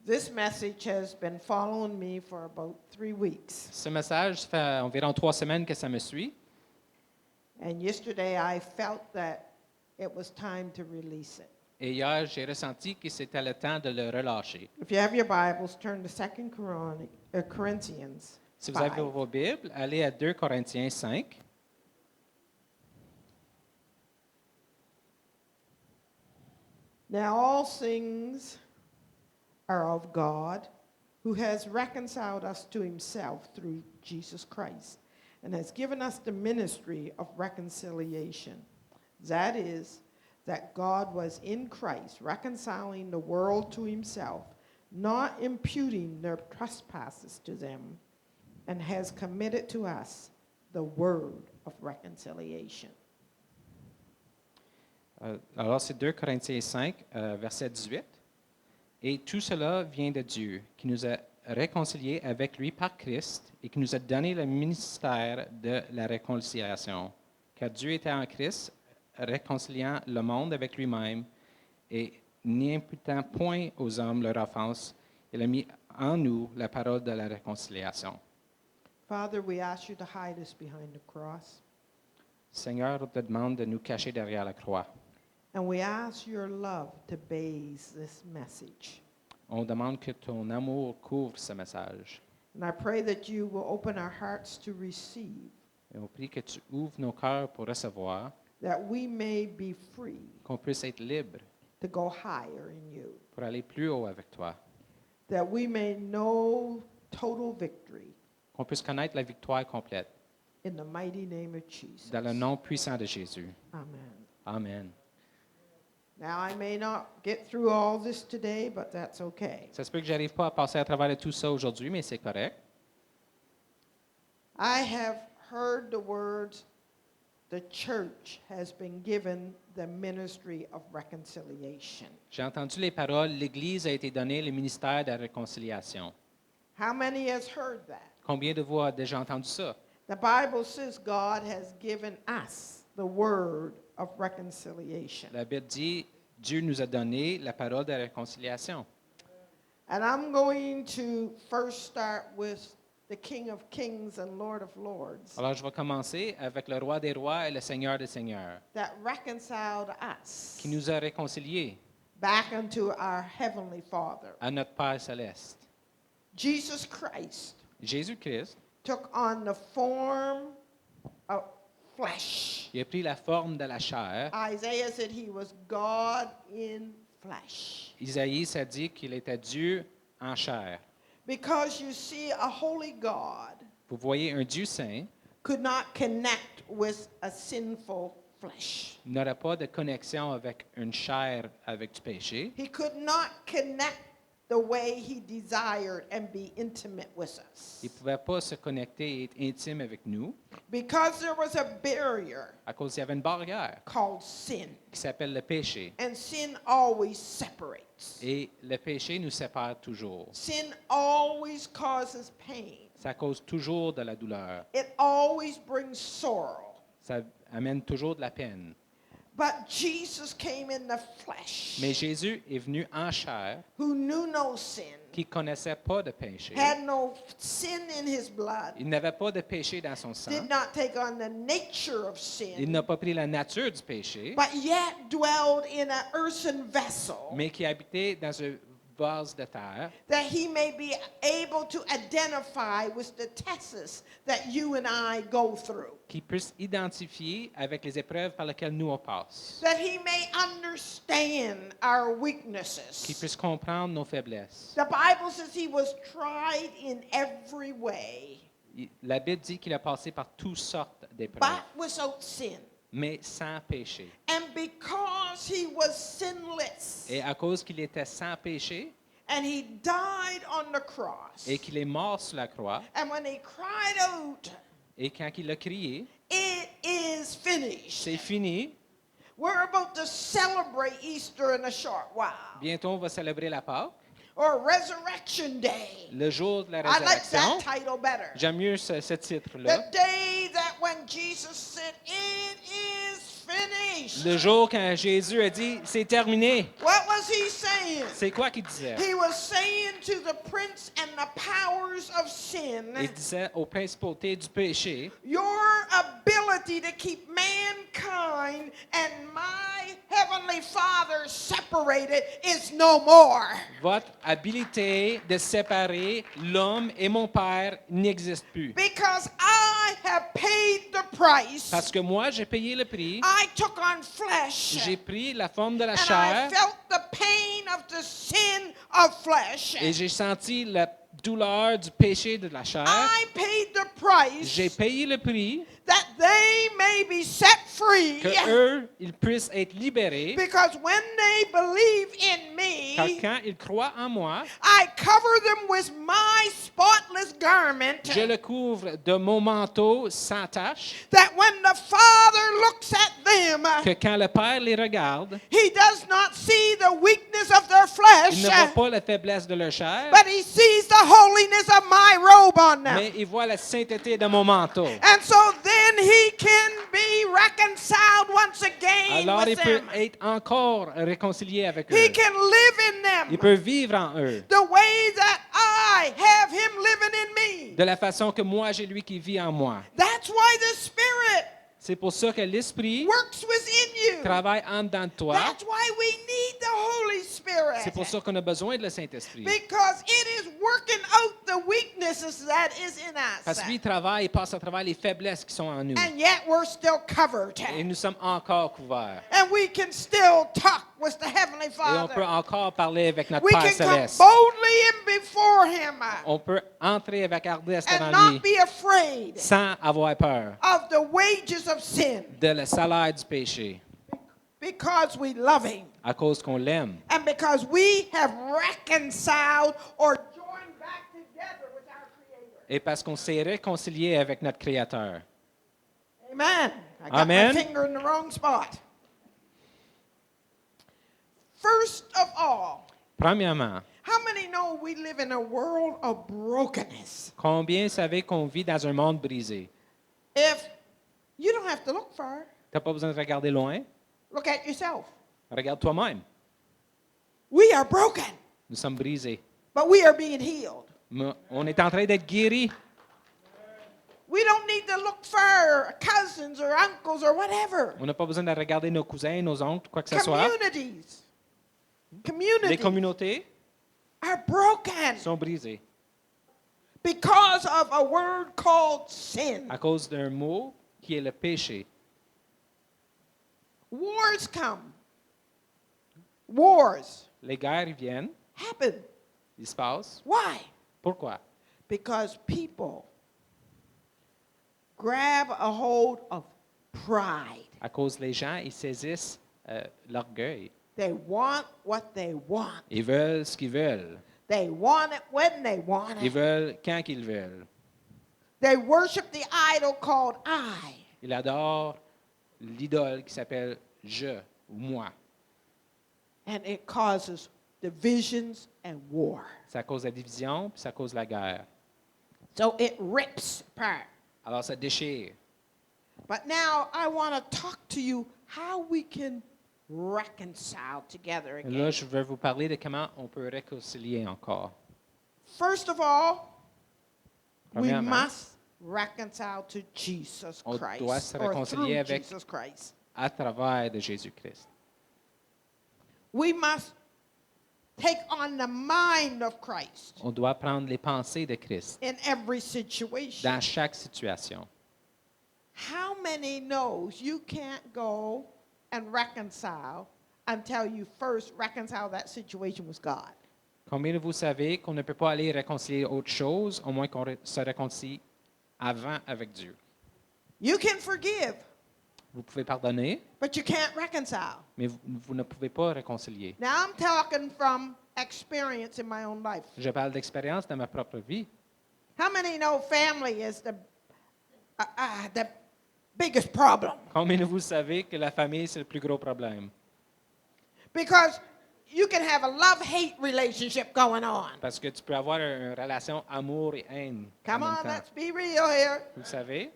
This message has been following me for about 3 weeks. Ce message, ça fait environ 3 semaines que ça me suit. And yesterday I felt that it was time to release it. Et hier, j'ai ressenti que c'était le temps de le relâcher. If you have your Bibles, turn to 2 Corinthians Si vous avez 5. vos Bibles, allez à 2 Corinthiens 5. Now all things are of God, who has reconciled us to himself through Jesus Christ, and has given us the ministry of reconciliation. That is, that God was in Christ, reconciling the world to himself, not imputing their trespasses to them, and has committed to us the word of reconciliation. Alors, c'est 2 Corinthiens 5, verset 18. Et tout cela vient de Dieu, qui nous a réconciliés avec lui par Christ et qui nous a donné le ministère de la réconciliation. Car Dieu était en Christ, réconciliant le monde avec lui-même et n'imputant point aux hommes leur offense, il a mis en nous la parole de la réconciliation. Father, we ask you to hide us behind the cross. Seigneur, on te demande de nous cacher derrière la croix. And we ask your love to bathe this message. On demande que ton amour couvre ce message. And I pray that you will open our hearts to receive, Et on prie que tu ouvres nos cœurs pour recevoir, that we may be free qu'on puisse être libre to go higher in you, pour aller plus haut avec toi, that we may know total victory qu'on puisse connaître la victoire complète in the mighty name of Jesus. dans le nom puissant de Jésus. Amen. Amen. Now, I may not get through all this today, but that's okay. Ça se peut que j'arrive pas à passer à travers de tout ça aujourd'hui, mais c'est correct. I have heard the words, the church has been given the ministry of reconciliation. J'ai entendu les paroles, l'Église a été donnée le ministère de la réconciliation. How many has heard that? Combien de vous a déjà entendu ça? The Bible says God has given us the word of reconciliation. La Bible dit, Dieu nous a donné la parole de la réconciliation. And I'm going to first start with the King of Kings and Lord of Lords Alors, je vais commencer avec le roi des rois et le seigneur des seigneurs, that reconciled us qui nous a réconciliés back unto our Heavenly Father. à notre Père céleste. Jesus Christ Jésus-Christ, took on the form of flesh. il a pris la forme de la chair. Isaiah said he was God in flesh. Isaïe a dit qu'il était Dieu en chair. Because you see, a holy God Vous voyez, un Dieu saint could not connect with a sinful flesh. n'aurait pas de connexion avec une chair avec du péché. He could not connect the way he desired and be intimate with us. Il ne pouvait pas se connecter et être intime avec nous Because there was a barrier à cause qu'il y avait une barrière called sin. qui s'appelle le péché. And sin always separates. Et le péché nous sépare toujours. Sin always causes pain. Ça cause toujours de la douleur. It always brings sorrow. Ça amène toujours de la peine. But Jesus came in the flesh, Mais Jésus est venu en chair, who knew no sin, qui ne connaissait pas de péché. had no sin in his blood, Il n'avait pas de péché dans son sang. did not take on the nature of Il sin, n'a pas pris la nature du péché, but yet dwelled in an earthen vessel, mais qui habitait dans un vase de terre, that he may be able to identify with the tests that you and I go through, qui puisse identifier avec les épreuves par lesquelles nous on passe, that he may understand our qui weaknesses. puisse comprendre nos faiblesses. The Bible says he was tried in every way, La Bible dit qu'il a passé par toutes sortes d'épreuves, but without sin. mais sans péché. And because he was sinless, Et à cause qu'il était sans péché and he died on the cross, et qu'il est mort sur la croix, and when he cried out, et quand il a crié, "It is finished," c'est fini, we're about to celebrate Easter in a short while, bientôt on va célébrer la Pâque, or Resurrection Day. le jour de la I like résurrection. that title better. J'aime mieux ce titre-là. The day that when Jesus said, "It is finished." Le jour quand Jésus a dit, c'est terminé. What was was he saying? C'est quoi qu'il disait? He was saying to the prince and the powers of sin, Il disait aux principautés du péché, your ability to keep mankind and my heavenly Father separated is no more. votre habilité de séparer l'homme et mon Père n'existe plus. Because I have paid the price. Parce que moi, j'ai payé le prix, I took on flesh. j'ai pris la forme de la And I chair felt the pain of the sin of flesh. et j'ai senti la douleur du péché de la chair. I paid the price J'ai payé le prix that they may be set free. que eux, ils puissent être libérés. Because when they believe in Car me, quand ils croient en moi, I cover them with my spotless garment. je le couvre de mon manteau sans tache, That when the Father looks at them, que quand le Père les regarde, He does not see the weakness of their il ne voit flesh, pas la faiblesse de leur chair, but He sees the holiness of my robe on them. mais il voit la sainteté de mon manteau. And so then He can be reconciled once again Alors il with peut them. être encore réconcilié avec eux. He can live in Il them peut vivre en eux the way that I have Him living in me. de la façon que moi j'ai lui qui vit en moi. That's why the Spirit C'est pour ça que l'Esprit works within you. travaille en dedans de toi. That's why we need the Holy Spirit. C'est pour ça qu'on a besoin de le Saint-Esprit. Because it is working out the weaknesses that is in Parce us. qu'il travaille et passe à travers les faiblesses qui sont en nous. And yet we're still covered. Et nous sommes encore couverts. And we can still talk with the Heavenly Et on peut Father. encore parler avec notre We Père can come Céleste. boldly in before Him On peut entrer avec ardesse and devant not lui be afraid sans avoir peur of the wages of sin de le salaire du péché because we love Him à cause qu'on l'aime and because we have reconciled or joined back together with our Creator. et parce qu'on s'est réconcilié avec notre Créateur. Amen. I got Amen. my finger in the wrong spot. First of all, Premièrement, how many know we live in a world of brokenness? combien savez qu'on vit dans un monde brisé? If you don't have to look far, Tu n'as pas besoin de regarder loin. look at yourself. Regarde toi-même. We are broken, Nous sommes brisés. but we are being healed. Mais on est en train d'être guéris. We don't need to look far, cousins or uncles or whatever. On n'a pas besoin de regarder nos cousins, nos oncles, quoi que ce soit. Communities. Les Communities communautés are broken sont brisées because of a word called sin. à cause d'un mot qui est le péché. Wars come. Wars Les guerres viennent, happen. ils se passent. Why? Pourquoi? Because people grab a hold of pride. À cause les gens, ils saisissent l'orgueil. They want what they want. Ils veulent ce qu'ils veulent. They want it when they want Ils it. veulent quand qu'ils veulent. They worship the idol called I. Ils adorent l'idole qui s'appelle je ou moi. And it causes divisions and war. Ça cause la division, puis ça cause la guerre. So it rips apart. Alors ça déchire. But now I want to talk to you how we can reconcile together Et again. là, je veux vous parler de comment on peut réconcilier encore. First of all, we Premièrement, must reconcile to Jesus on Christ doit se or réconcilier through avec- Jesus Christ. à travers de Jésus-Christ. We must take on the mind of Christ On doit prendre les pensées de Christ in every situation. dans chaque situation. How many knows you can't go and reconcile until you first reconcile that situation with God? Combien de vous savez qu'on ne peut pas aller réconcilier autre chose, au moins qu'on se réconcilie avant avec Dieu? You can forgive, Vous pouvez pardonner, but you can't reconcile. mais vous ne pouvez pas réconcilier. Now I'm talking from experience in my own life. Je parle d'expérience dans ma propre vie. How many know family is the biggest problem? Combien de vous savez que la famille, c'est le plus gros problème? Because you can have a love-hate relationship going on. Parce que tu peux avoir une relation amour et haine en Come même on, temps. let's be real here. Vous le savez?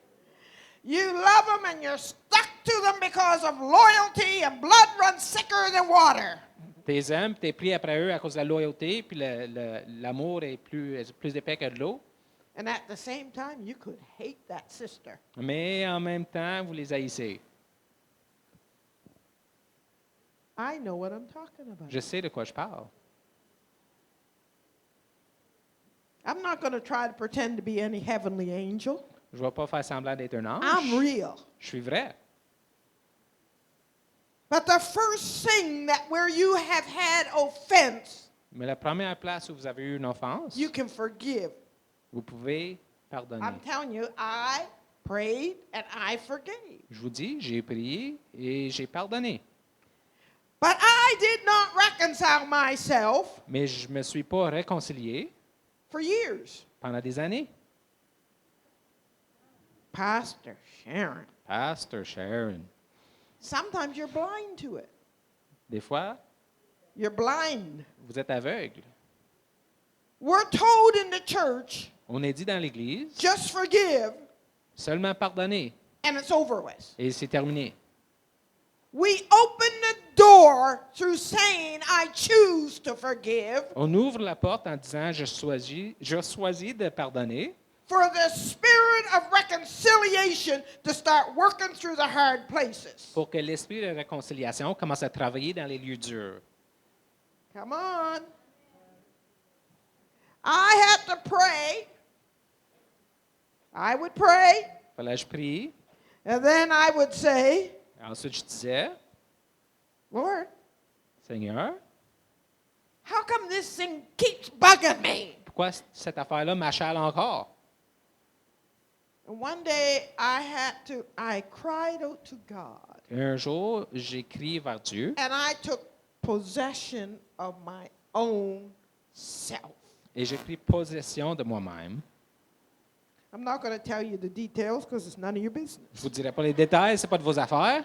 You love them and you're stuck to them because of loyalty and blood runs thicker than water. Tu les aimes, tu es pris après eux à cause de la loyauté, puis l'amour est plus épais que de l'eau. And at the same time, you could hate that sister. Mais en même temps, vous les haïssez. I know what I'm talking about. Je sais de quoi je parle. I'm not going to try to pretend to be any heavenly angel. Je ne vais pas faire semblant d'être un ange. I'm real. Je suis vrai. But the first thing that where you have had offense, Mais la première place où vous avez eu une offense, you can forgive. vous pouvez pardonner. I'm telling you, I prayed and I forgave. Je vous dis, j'ai prié et j'ai pardonné. But I did not reconcile myself Mais je ne me suis pas réconcilié for years. pendant des années. Pastor Sharon, Pastor Sharon. sometimes you're blind to it. Des fois, You're blind. vous êtes aveugle. We're told in the church, On est dit dans l'Église, just forgive seulement pardonner and it's over with. et c'est terminé. We open the door through saying, I choose to forgive, On ouvre la porte en disant, je choisis de pardonner for the spirit of reconciliation to start working through the hard places. pour que l'esprit de réconciliation commence à travailler dans les lieux durs. Come on. I had to pray. I would pray, Fallait que je prie. and then I would say, Ensuite, je disais, Lord, Seigneur, how come this thing keeps bugging me? pourquoi cette affaire-là m'achale encore? And one day I cried out to God, Et un jour, j'ai crié vers Dieu and I took possession of my own self. et j'ai pris possession de moi-même. I'm not going to tell you the details because it's none of your business. Je vous dirai pas les détails, c'est pas de vos affaires.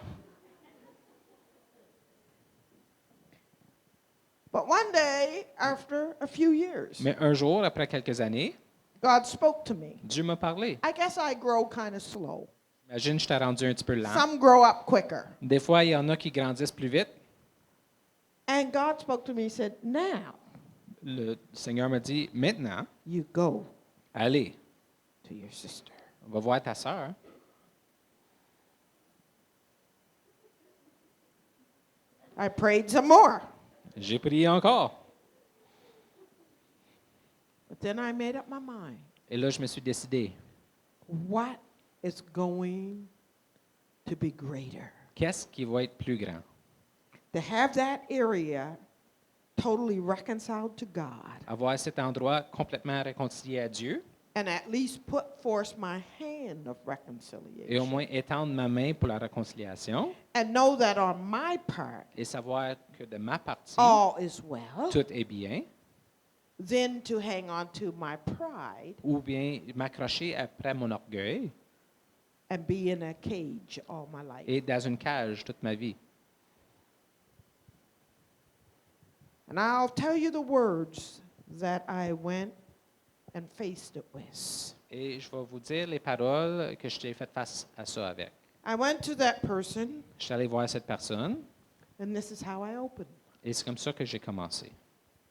But one day, after a few years, Mais un jour, après quelques années, God spoke to me. Dieu m'a parlé. I guess I grow kind of slow. Imagine, je t'ai rendu un petit peu lent. Some grow up quicker. Des fois, il y en a qui grandissent plus vite. And God spoke to me. He said, now Le Seigneur m'a dit, maintenant, you go allez, to your sister. on va voir ta sœur. I prayed some more. J'ai prié encore. But then I made up my mind. Et là, je me suis décidé, What is going to be greater? qu'est-ce qui va être plus grand? To have that area totally reconciled to God Avoir cet endroit complètement réconcilié à Dieu and at least put forth my hand of et au reconciliation. moins étendre ma main pour la réconciliation And know that on my part, et savoir que de ma partie, all is well. tout est bien, Then to hang on to my pride ou bien m'accrocher après mon orgueil and be in a cage all my life. et dans une cage toute ma vie. And I'll tell you the words that I went and faced it with. Et je vais vous dire les paroles que je t'ai fait face à ça avec. I went to that person, Je suis allé voir cette personne and this is how I opened. et c'est comme ça que j'ai commencé.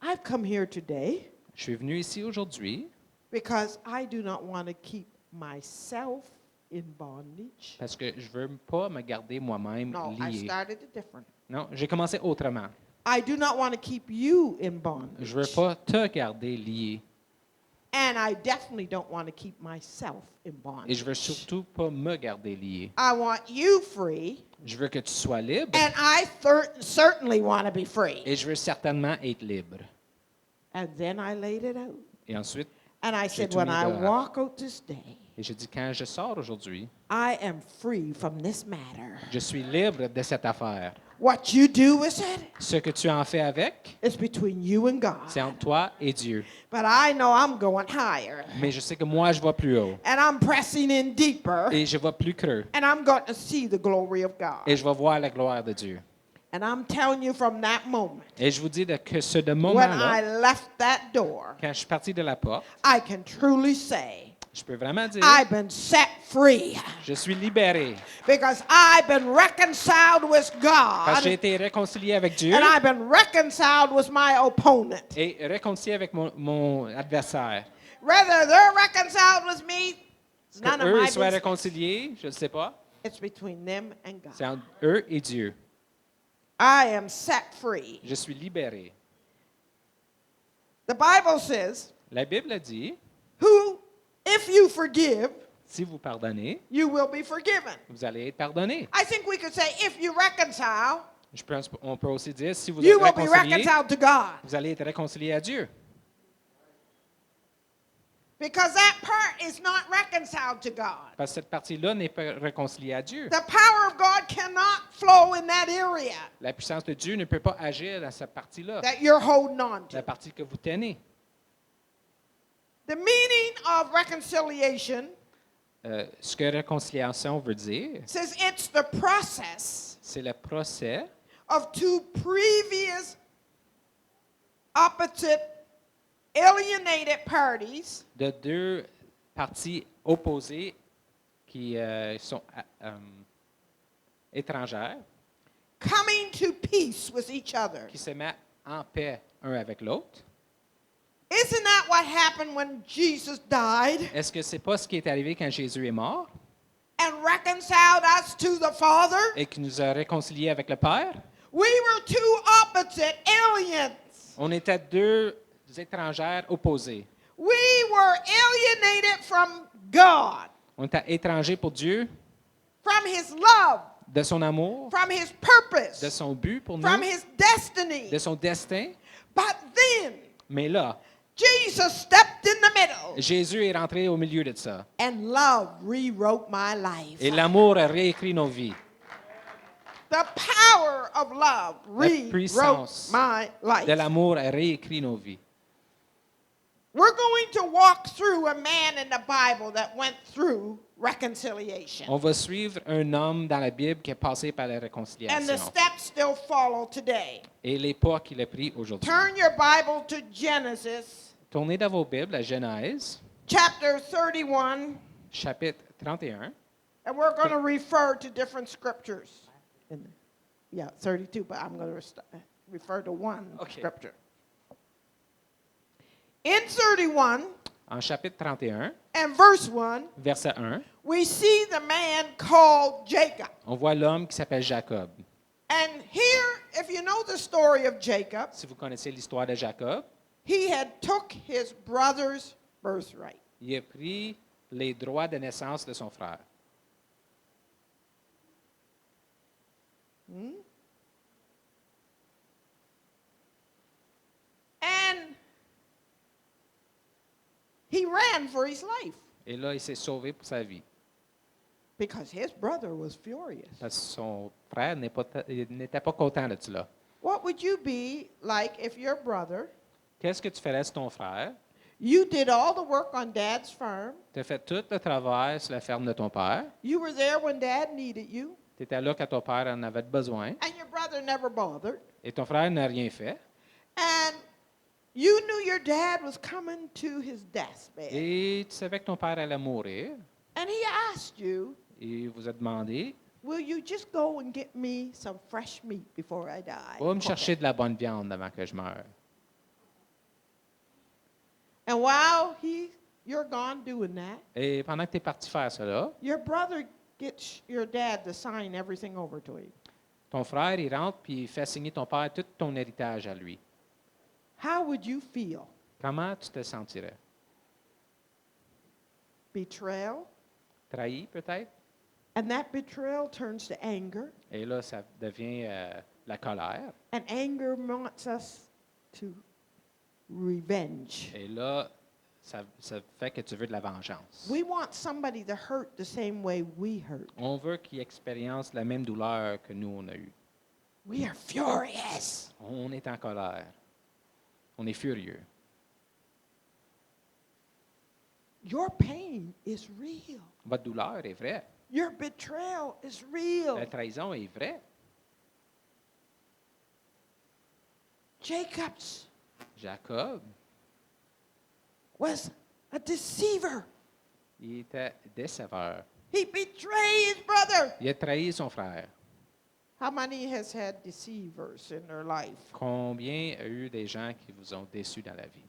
I've come here today Je suis venu ici aujourd'hui because I do not want to keep myself in bondage. parce que je veux pas me garder moi-même No, I lié. started it different. Non, j'ai commencé autrement. I do not want to keep you in bondage. Je veux pas te garder lié And I definitely don't want to keep myself in et je veux bondage. surtout pas me garder lié. I want you free, Je veux que tu sois libre and I certainly want to be free. et je veux certainement être libre. And then I laid it out. Et ensuite, And I J'ai said, tout when mis I dehors. walk out this day, et j'ai dit quand je sors aujourd'hui, I am free from this matter. je suis libre de cette affaire. What you do with it Ce que tu en fais avec, is between you and God. c'est entre toi et Dieu. But I know I'm going higher. Mais je sais que moi, je vais plus haut And I'm pressing in deeper. et je vais plus creux And I'm going to see the glory of God. et je vais voir la gloire de Dieu. And I'm telling you from that moment, Et je vous dis que de when moment-là, I left that door, quand je suis parti de la porte, I can truly say Je peux vraiment dire, I've been set free je suis libéré because I've been reconciled with parce que j'ai God été réconcilié avec Dieu and I've been reconciled with my opponent. et réconcilié avec mon adversaire. Whether they're reconciled with me, Est-ce none of qu'eux my soient business. réconciliés, je ne sais pas. It's between them and C'est God. entre eux et Dieu. I am set free. Je suis libéré. The Bible says, La Bible dit, who, if you forgive, si vous pardonnez, you will be forgiven. vous allez être pardonné. I think we could say, if you reconcile, On peut aussi dire, si vous you êtes will be réconcilié, reconciled to God. vous allez être réconcilié à Dieu. Because that part is not reconciled to God. Parce que cette partie-là n'est pas réconciliée à Dieu. The power of God cannot flow in that area La puissance de Dieu ne peut pas agir dans cette partie-là, that you're holding on la to. partie que vous tenez. The meaning of reconciliation Ce que réconciliation veut dire, says it's the process c'est le procès of two previous opposite alienated parties de deux parties opposées qui sont étrangères, coming to peace with each other. qui se mettent en paix un avec l'autre. Isn't that what happened when Jesus died Est-ce que c'est pas ce qui est arrivé quand Jésus est mort and reconciled us to the Father? et qui nous a réconciliés avec le Père? We were two opposite aliens. On était deux étrangères opposées. We were alienated from God, On était étrangers pour Dieu, from His love, de son amour, from His purpose, de son but pour from nous, His destiny. de son destin. But then Mais là, Jesus stepped in the middle Jésus est rentré au milieu de ça. and love rewrote my life. Et l'amour a réécrit nos vies. The power of love La rewrote puissance my life. de l'amour a réécrit nos vies. We're going to walk through a man in the Bible that went through reconciliation. On va suivre un homme dans la Bible qui est passé par la And the réconciliation. steps still follow today. Et les pas qu'il a pris aujourd'hui. Turn your Bible to Genesis Tournez dans vos Bibles à Genèse, chapter 31, chapitre 31. and we're going to refer to different scriptures. Yeah, 32, but I'm going to refer to one Okay. scripture. In 31 En chapitre 31, and verse 1, verset 1, we see the man called Jacob. on voit l'homme qui s'appelle Jacob. And here, if you know the story of Jacob, Si vous connaissez l'histoire de Jacob, he had took his brother's birthright. il a pris les droits de naissance de son frère. And he ran for his life Et là, il s'est sauvé pour sa vie. because his brother was furious. Parce que son frère n'était pas content de cela. What would you be like if your brother, Qu'est-ce que tu ferais sur ton frère? you did all the work on dad's farm, Tu as fait tout le travail sur la ferme de ton père. you were there when dad needed you, Tu étais là quand ton père en avait besoin. and your brother never bothered, Et ton frère n'a rien fait. and you knew your dad was coming to his deathbed, Et tu savais que ton père allait mourir. and he asked you, Et il vous a demandé, will you just go and get me some fresh meat before I die? va me chercher de la bonne viande avant que je meure. And while you're gone doing that, Et pendant que tu es parti faire cela, your brother gets your dad to sign everything over to him. ton frère, il rentre puis il fait signer ton père tout ton héritage à lui. How would you feel? Comment tu te sentirais? Betrayal? Trahi peut-être? And that betrayal turns to anger, Et là, ça devient la colère. and anger wants us to revenge. Et là, ça fait que tu veux de la vengeance. We want somebody to hurt the same way we hurt. On veut qu'il expérience la même douleur que nous, on a eue. We are furious. On est en colère. On est furieux. Your pain is real. Votre douleur est vraie. Your betrayal is real. La trahison est vraie. Jacob's Jacob was a deceiver. Il était déceveur. He betrayed his brother. Il a trahi son frère. How many has had deceivers in their life? Combien a eu des gens qui vous ont déçus dans la vie?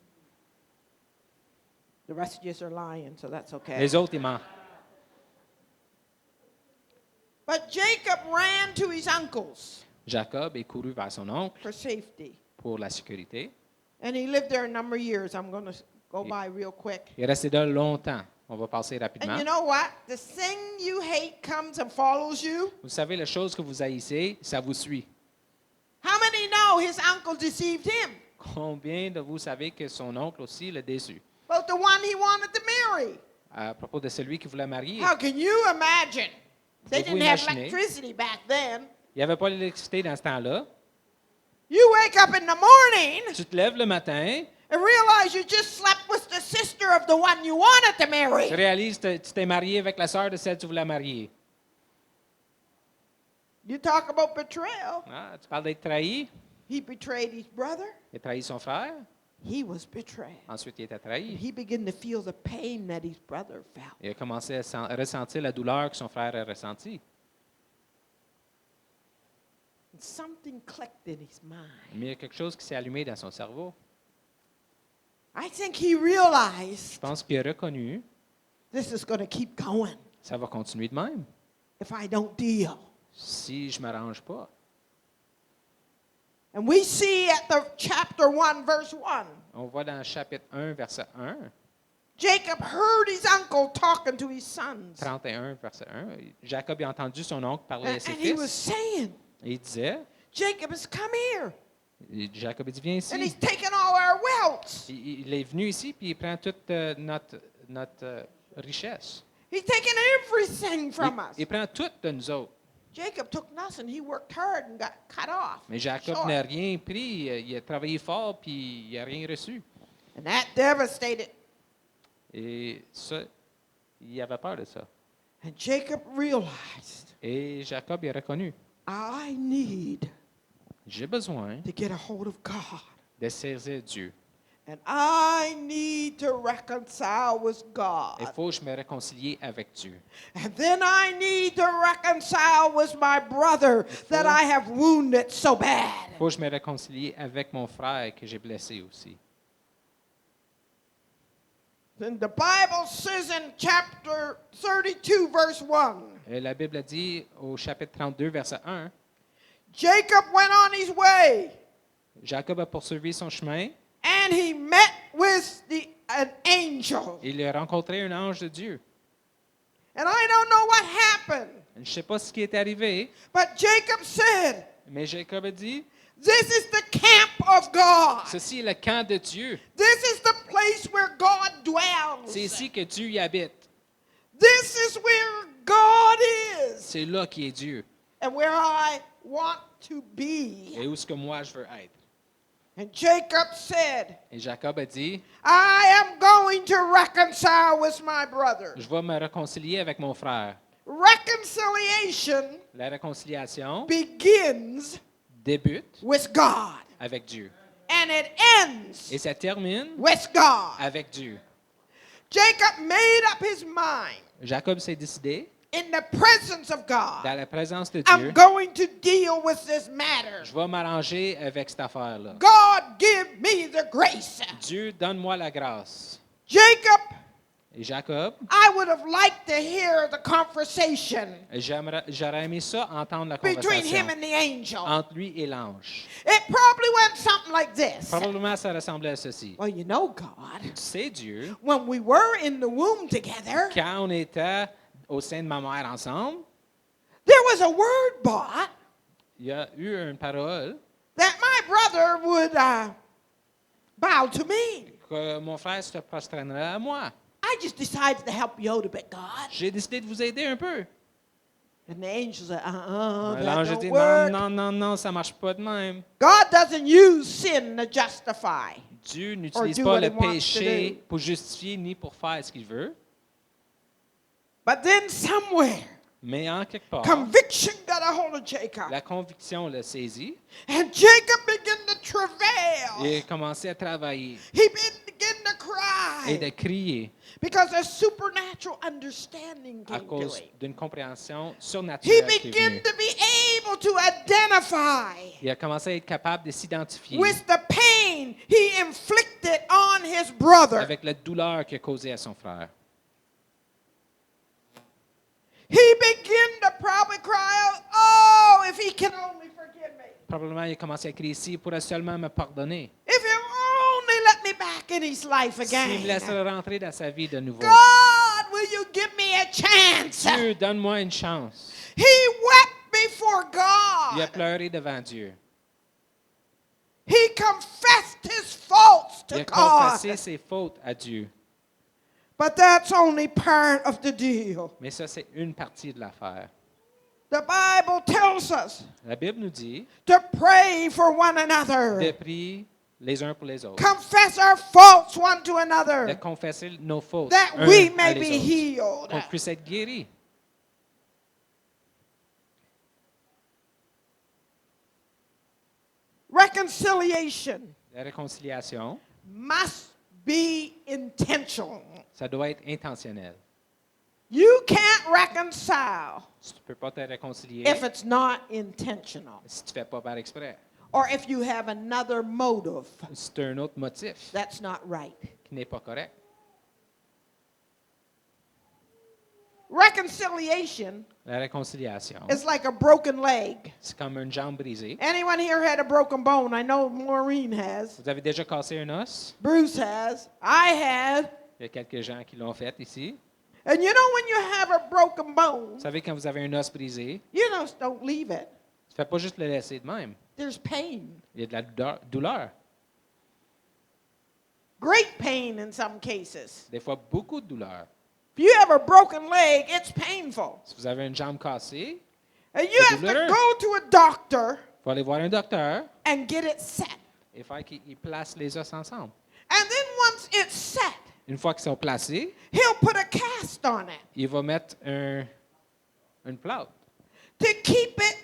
The rest of you are lying, so that's okay. Les autres, ils mentent. But Jacob ran to his uncles Jacob est couru vers son oncle for safety. pour la sécurité. And he lived there a number of years. I'm going to go Et- by real quick. Il est resté là longtemps. On va passer And rapidement. you know what? The thing you hate comes and follows you. Vous savez, la chose que vous haïssez, ça vous suit. How many know his uncle deceived him? Combien de vous savez que son oncle aussi l'a déçu? About the one he wanted to marry. À propos de celui qui voulait marier, How can you imagine? They Pouvez-vous didn't have imaginer? electricity back then. il n'y avait pas l'électricité dans ce temps-là. You wake up in the morning Tu te lèves le matin, and realize you just slept with the sister of the one you wanted to tu marry. réalises que tu t'es marié avec la sœur de celle que tu voulais marier. You talk about betrayal. Ah, tu parles d'être trahi. He betrayed his brother. Il a trahi son frère. He was betrayed. Ensuite, il était And trahi. he began to feel the pain that his brother felt. Il a commencé à ressentir la douleur que son frère a ressentie. And something clicked in his mind. Mais il y a quelque chose qui s'est allumé dans son cerveau. I think he realized Je pense qu'il a reconnu, this is going to keep going ça va continuer de même if I don't deal. si je ne m'arrange pas. And we see at the chapter 1, verse 1, On voit dans le chapitre 1, verset 1, Jacob heard his uncle talking to his sons. 31, verset 1, Jacob a entendu son oncle parler à And ses he was fils. saying, Et il disait, Jacob has come here Jacob a dit, viens and he's ici. taken all our wealth. Il est venu ici, puis il prend toute notre richesse. He's taken everything from us. Il prend tout de nous autres. Jacob took nothing. He worked hard and got cut off. Mais Jacob Short. n'a rien pris. Il a travaillé fort, puis il n'a rien reçu. And that devastated. Et ça, il avait peur de ça. And Jacob realized, Et Jacob il a reconnu, I need j'ai besoin to get a hold of God. de saisir Dieu. And I need to reconcile with Il God. faut que je me réconcilie avec Dieu. And then I need to reconcile with my brother that I have wounded so bad. Il faut que je me réconcilie avec mon frère que j'ai blessé aussi. And the Bible says in chapter 32, verse 1, Et la Bible dit au chapitre 32, verset 1, Jacob went on his way Jacob a poursuivi son chemin and he met with an angel. et il a rencontré un ange de Dieu. And I don't know what happened, Je ne sais pas ce qui est arrivé, but Jacob said, mais Jacob a dit, this is the camp of God. ceci est le camp de Dieu. This is the place where God dwells. C'est ici que Dieu y habite. This is where God is C'est là qui est Dieu. and where I want to be. Et où est-ce que moi je veux être? And Jacob said, Et Jacob a dit, I am going to reconcile with my brother. je vais me réconcilier avec mon frère. Reconciliation La réconciliation begins débute with God avec Dieu. and it ends Et ça termine with God. avec Dieu. Jacob made up his mind Jacob s'est décidé, in the presence of God. dans la présence de I'm Dieu, going to deal with this matter. je vais m'arranger avec cette affaire-là. God, give me the grace. Dieu, donne-moi la grâce. Jacob, Et Jacob, I would have liked to hear the conversation j'aurais aimé ça, entendre la between conversation him and the angel. entre lui et l'ange. It probably went something like this. Probablement, ça ressemblait à ceci. Well, you know, God, Tu sais, Dieu, when we were in the womb together, quand on était au sein de ma mère ensemble, there was a word bought il y a eu une parole that my brother would bow to me. que mon frère se prosternerait à moi. I just decided to help you out a bit, God. J'ai décidé de vous aider un peu. And the angel said, that L'ange a don't dit, work. non, ça marche pas de même. God doesn't use sin to justify. Dieu n'utilise do pas what le he wants to péché do. pour justifier ni pour faire ce qu'il veut. But then somewhere, Mais en quelque part, conviction got a hold of Jacob. la conviction l'a saisi And Jacob began to travail. et a commencé à travailler. He began to et de cry crier because a supernatural understanding à came to cause him. d'une compréhension He surnaturelle qui est began venue. to be able to identify Il a commencé à être capable de s'identifier with the pain he inflicted on his brother. avec la douleur qu'il a causée à son frère. He began to probably cry out, "Oh, if he can only forgive me. Probablement, il a commencé à crier ici, il pourrait seulement me pardonner. If he'll only let me back in his life S'il me again. laisserait rentrer dans sa vie de nouveau. God, will you give me a chance?" Dieu, donne-moi une chance. He wept before Il a God. pleuré devant Dieu. He confessed his faults Il a to confessé God. ses fautes à Dieu. But that's only part of the deal. Mais ça, c'est une partie de l'affaire. The Bible tells us La Bible nous dit to pray for one de another. prier les uns pour les autres, Confess our faults one to de another, confesser nos fautes that uns we à may les be autres, healed. qu'on puisse être guéris. Reconciliation La réconciliation, must be intentional. ça doit être intentionnel. You can't reconcile Tu ne peux pas te réconcilier if it's not intentional, si tu ne fais pas par exprès. or if you have another motive Si tu as un autre motif that's not right. qui n'est pas correct. Reconciliation La réconciliation, is like a broken leg. c'est comme une jambe brisée. Anyone here had a broken bone? I know Maureen has. Vous avez déjà cassé un os? Bruce has. I had. Il y a quelques gens qui l'ont fait ici. And you know when you have a broken Vous bone, savez, quand vous avez un os brisé, you just don't leave it. tu ne fais pas juste le laisser de même. There's pain. Il y a de la douleur. Great pain in some cases. Des fois, beaucoup de douleur. If you have a broken leg, it's painful. Si vous avez une jambe cassée, And you C'est have to douloureux. go to a doctor il faut aller voir un docteur and get it set. et faire qu'il place les os ensemble. And then once it's set, Une fois qu'ils sont placés, he'll put a cast on it il va mettre une plâtre to keep it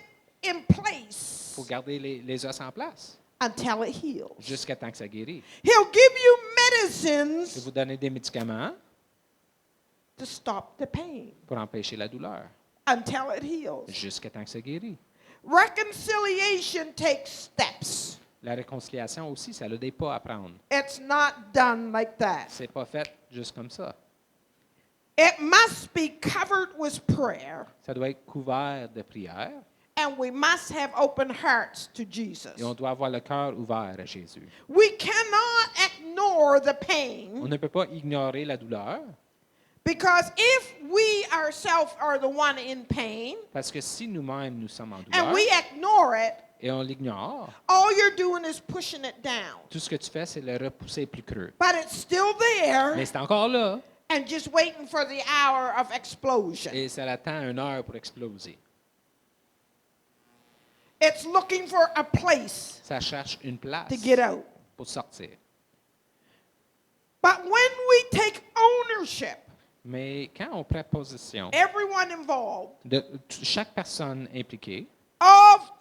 in place pour garder les os en place until it heals. jusqu'à temps que ça guérit. He'll give you Et medicines vous donner des médicaments to stop the pain pour empêcher la douleur until it heals. jusqu'à temps que ça guérit. Reconciliation takes steps. La réconciliation aussi, ça a des pas à prendre. It's not done like that. C'est pas fait juste comme ça. It must be covered with prayer, Ça doit être couvert de prière and we must have open hearts to Jesus. et on doit avoir le cœur ouvert à Jésus. We cannot ignore the On pain ne peut pas ignorer la douleur because if we ourselves are the one in pain parce que si nous-mêmes nous sommes en and douleur we ignore it, et on l'ignore, all you're doing is pushing it down. tout ce que tu fais, c'est le repousser plus creux. But it's still there Mais c'est encore là and just waiting for the hour of explosion. et ça attend une heure pour exploser. It's looking for a place Ça cherche une place to get out. pour sortir. But when we take ownership, Mais quand on prend position everyone involved, de chaque personne impliquée, of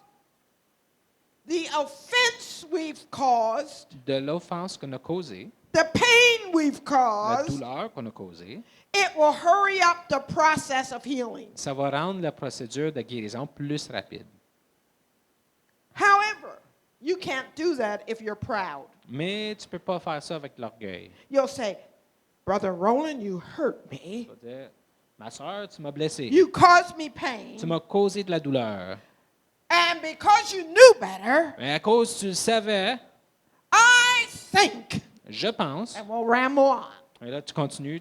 the offense we've caused, de l'offense qu'on a causée, the pain we've la caused, douleur qu'on a causée, it will hurry up the process of healing. ça va rendre la procédure de guérison plus rapide. However, you can't do that if you're proud. Mais tu ne peux pas faire ça avec l'orgueil. You'll say, Brother Roland, you hurt me. Tu vas dire, ma soeur, tu m'as blessé. You caused me pain. Tu m'as causé de la douleur. And because you knew better, Mais à cause tu le savais, I think, je pense, and we'll ramble on. et là tu continues.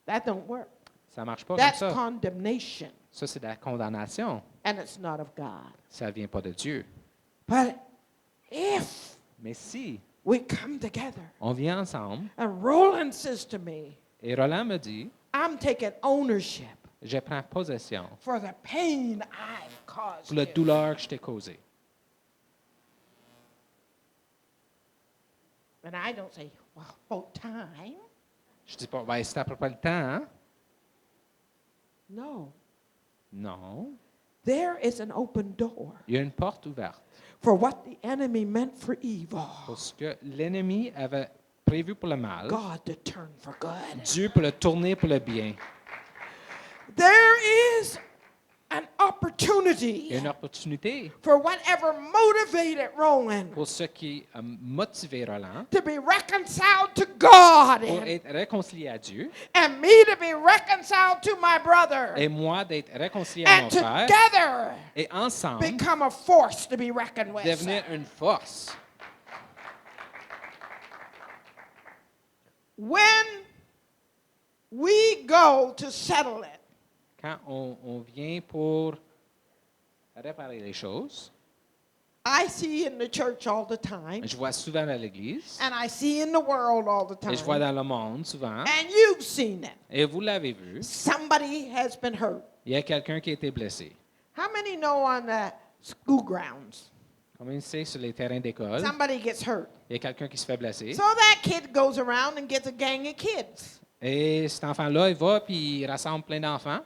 That don't work. Ça ne marche pas That's comme ça. condemnation, Ça, c'est de la condamnation. and it's not of God. Ça ne vient pas de Dieu. But if Mais si we come together, on vient ensemble, and Roland says to me, et Roland me dit, I'm taking ownership je prends possession for the pain I've caused pour la you. douleur que je t'ai causée. And I don't say, well, about time. Je dis pas, c'est à peu près le temps, hein? No. Non. there is an open door Il y a une porte ouverte for what the enemy meant for evil. pour ce que l'ennemi avait prévu pour le mal, God to turn for good. Dieu peut le tourner pour le bien. There is an Il y a opportunity une opportunité for whatever motivated Roland pour ce qui a motivé Roland to be reconciled to God pour être réconcilié à Dieu and me to be reconciled to my brother et moi d'être réconcilié à mon and frère together et ensemble become a force to be reckoned with. devenir une force. When we go to settle it, Quand on vient pour réparer les choses, I see in the church all the time, je vois souvent à l'église and I see in the world all the et je vois time, dans le monde souvent, and you've seen it. et vous l'avez vu, Somebody has been hurt. il y a quelqu'un qui a été blessé. How many know on the school grounds, Comme on sait, sur les terrains d'école, somebody gets hurt? il y a quelqu'un qui se fait blesser. So that kid goes around and gets a gang of kids. Et cet enfant-là, il va puis il rassemble plein d'enfants.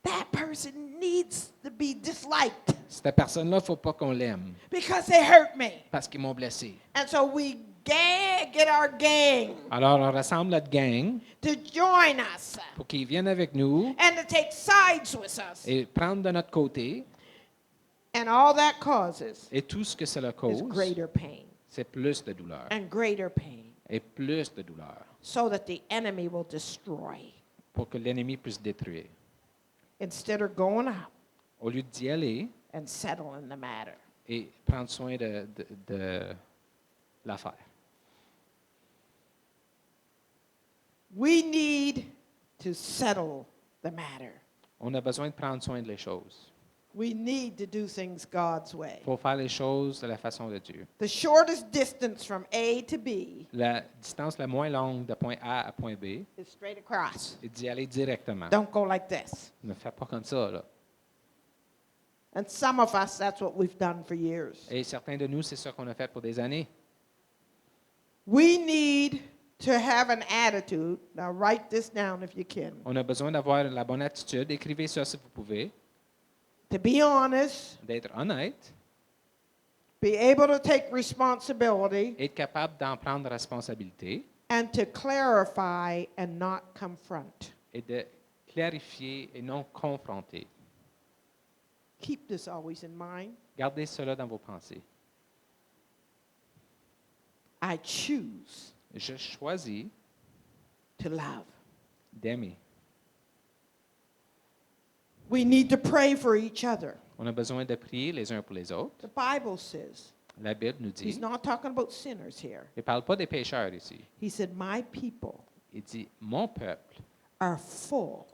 That person needs to be disliked Cette personne-là, il ne faut pas qu'on l'aime because they hurt me. parce qu'ils m'ont blessé. And so we get our gang Alors, on rassemble notre gang to join us pour qu'ils viennent avec nous and to take sides with us. et prendre de notre côté. And all that causes Et tout ce que cela is cause, greater pain c'est plus de douleur. and greater pain Et plus de douleur so that the enemy will destroy pour que l'ennemi puisse détruire. instead of going out Au lieu d'y aller and settling the matter. et prendre soin de l'affaire. We need to settle the matter. On a besoin de prendre soin des choses. We need to do things God's way. Il faut faire les choses de la façon de Dieu. The shortest distance from A to B La distance la moins longue de point A à point B is straight across. est d'y aller directement. Don't go like this. Ne fais pas comme ça, là. And some of us, that's what we've done for years. Et certains de nous, c'est ça qu'on a fait pour des années. We need to have an attitude. Now, write this down if you can. On a besoin d'avoir la bonne attitude. Écrivez ça si vous pouvez. To be honest, D'être honnête, be able to take responsibility, être capable d'en prendre responsabilité and to clarify and not confront. et de clarifier et non confronter. Keep this always in mind. Gardez cela dans vos pensées. I choose Je choisis to love. d'aimer. We need to pray for each other. On a besoin de prier les uns pour les autres. The Bible says, La Bible nous he's dit, not talking about sinners here. il ne parle pas des pécheurs ici. He said, my people Il dit, mon peuple, are full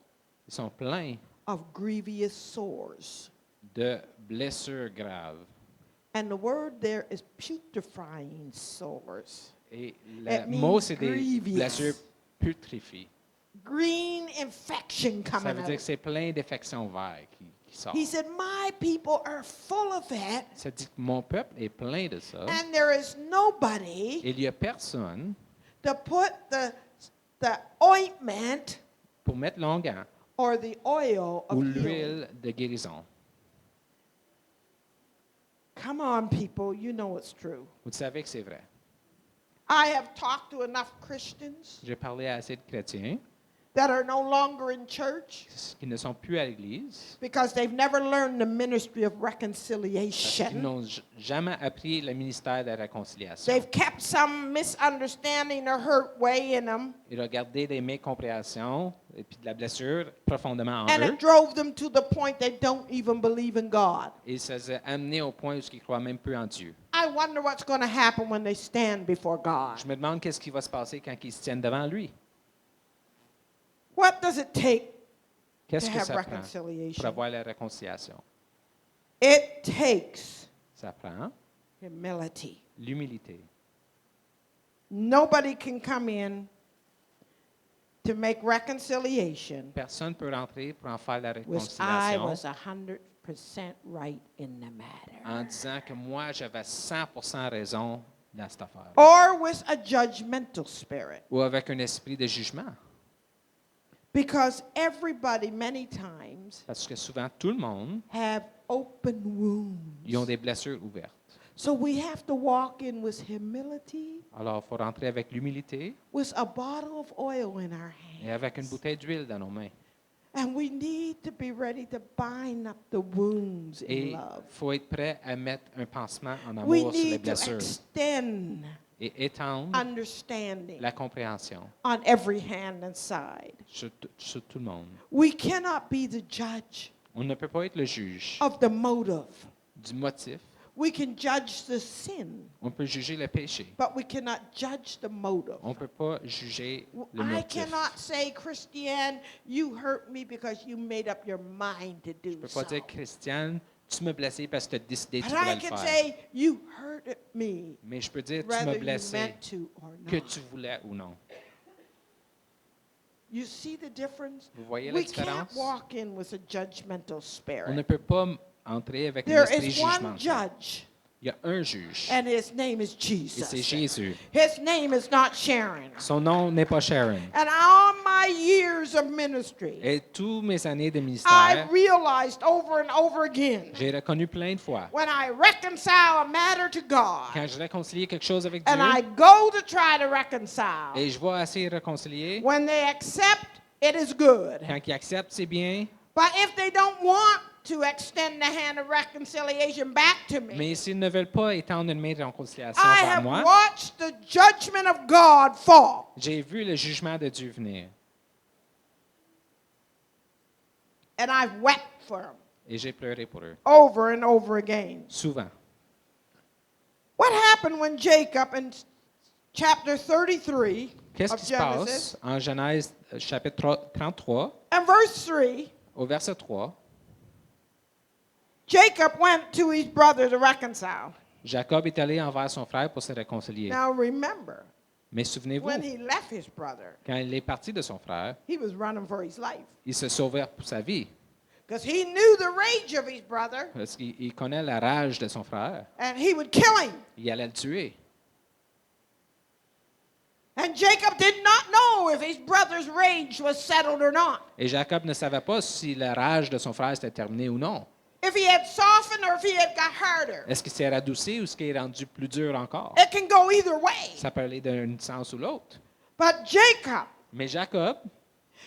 ils sont pleins of grievous sores. de blessures graves. And the word there is putrefying sores. Et It le means mot, c'est des grievous. blessures putréfiées. Green infection Ça coming veut dire que out. c'est plein d'infections vertes qui sortent. He said, my people are full of it, Ça dit que mon peuple est plein de ça. and there is nobody Il n'y a personne to put the ointment pour mettre l'onguent or the oil of ou healing. l'huile de guérison. Come on, people, you know it's true. Vous savez que c'est vrai. I have talked to enough Christians J'ai parlé à assez de chrétiens that are no longer in church qui ne sont plus à l'église because they've never learned the ministry of parce qu'ils reconciliation. n'ont jamais appris le ministère de la réconciliation. They've kept some misunderstanding or hurt way in them, Ils ont gardé des mécompréhensions et puis de la blessure profondément en and eux. it drove them to the point they don't even believe in God. Et ça les a amenés au point où ils ne croient même plus en Dieu. I wonder what's going to happen when they stand before God. Je me demande qu'est-ce qui va se passer quand ils se tiennent devant lui. What does it take to Qu'est-ce que have ça prend pour reconciliation? avoir la réconciliation? It takes Ça prend humility. l'humilité. Nobody can come in to make reconciliation Personne ne peut rentrer pour en faire la which I réconciliation was 100% right in the matter. en disant que moi, j'avais 100% raison dans cette affaire. Or with a judgmental spirit. Ou avec un esprit de jugement. Because everybody, many times, Parce que souvent, tout le monde, have open ils ont wounds. des blessures ouvertes. So we have to walk in with humility, Alors, il faut rentrer avec l'humilité with a bottle of oil in our et avec une hands. bouteille d'huile dans nos mains. And we need to be ready to bind up the wounds in Et il love. faut être prêt à mettre un pansement en We amour sur les need to blessures extend et étendre understanding la compréhension on every hand and side. sur tout le monde. We cannot be the judge On ne peut pas être le juge of the motive. du motif. We can judge the sin, On peut juger le péché. but we cannot judge the motive. On ne peut pas juger le I motif. cannot say, Christiane, you hurt me because you made up your mind to Je do ne peux so. pas dire, Christiane, tu m'as blessé parce que tu as décidé que But tu voulais I le can faire. say, you hurted me, Mais je peux dire, tu m'as whether you blessé, meant to or que not. tu voulais ou non. You see the difference? Vous voyez la We can't différence? walk in with a judgmental On ne spirit. peut pas entrer avec un There esprit is one jugement. judge, Il y a un juge, and his name is et c'est Jesus. Jésus. His name is not Sharon. Son nom n'est pas Sharon. And all my years of ministry, Et toutes mes années de I ministère, realized over and over again, j'ai reconnu plein de fois. when I reconcile a matter to God, Quand je réconcilie quelque chose avec and I Dieu, go to try to reconcile, et je vais essayer de réconcilier, when they accept, it is good. quand ils acceptent, c'est bien. But if they don't want to extend the hand of reconciliation back to me, Mais s'ils ne veulent pas étendre une main de réconciliation I vers have moi, watched the judgment of God fall. j'ai vu le jugement de Dieu venir. And I've wept for them Et j'ai pleuré pour eux. over and over again. Souvent. What happened when Jacob in chapter 33 Qu'est-ce of qui se passe Genesis en Genèse chapitre 33, and verse 3, au verset 3? Jacob went to his brother to reconcile. Jacob est allé envers son frère pour se réconcilier. Now remember, Mais souvenez-vous, when he left his brother, quand il est parti de son frère, he was running for his life il se sauvait pour sa vie. because he knew the rage of his brother Parce qu'il connaît la rage de son frère. and he would kill him. Il allait le tuer. And Jacob did not know if his brother's rage was settled or not. Et Jacob ne savait pas si la rage de son frère s'était terminée ou non. If he had softened or if he had got harder. Est-ce qu'il s'est radouci ou est-ce qu'il est rendu plus dur encore? It can go either way. Ça peut aller d'un sens ou l'autre. But Jacob, Mais Jacob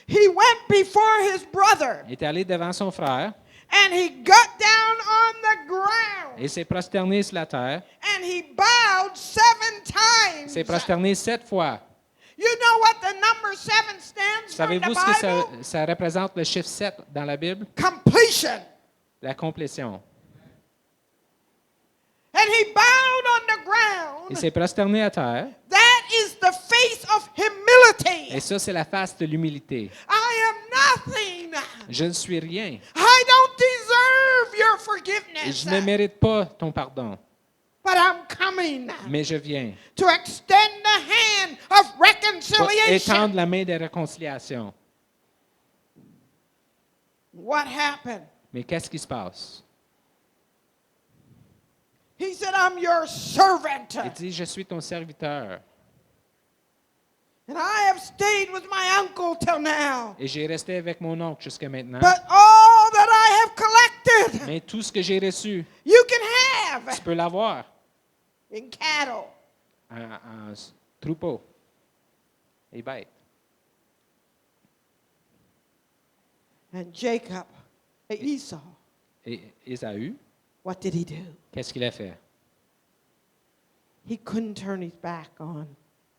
he went before his brother est allé devant son frère and he got down on the ground et s'est prosterné sur la terre. and he bowed 7 times. S'est prosterné 7 fois. You know what the number 7 stands for in the Savez-vous ce que Bible? ça représente le chiffre 7 dans la Bible? Completion. La complétion. And he bowed on the Il ground. s'est prosterné à terre. That is the face of humility. Et ça, c'est la face de l'humilité. I am nothing. Je ne suis rien. I don't deserve your Et forgiveness. je ne mérite pas ton pardon. But I'm coming Mais je viens to extend the hand of pour reconciliation. étendre la main de réconciliation. What happened? Mais qu'est-ce qui se passe? He said, I'm your servant. Il dit, je suis ton serviteur. And I have stayed with my uncle till now. Et j'ai resté avec mon oncle jusqu'à maintenant. But all that I have collected, Mais tout ce que j'ai reçu, you can tu have peux l'avoir in cattle. en troupeau et bêtes. And Jacob, Esau, Et Ésaü, what did he do? qu'est-ce qu'il a fait? He couldn't turn his back on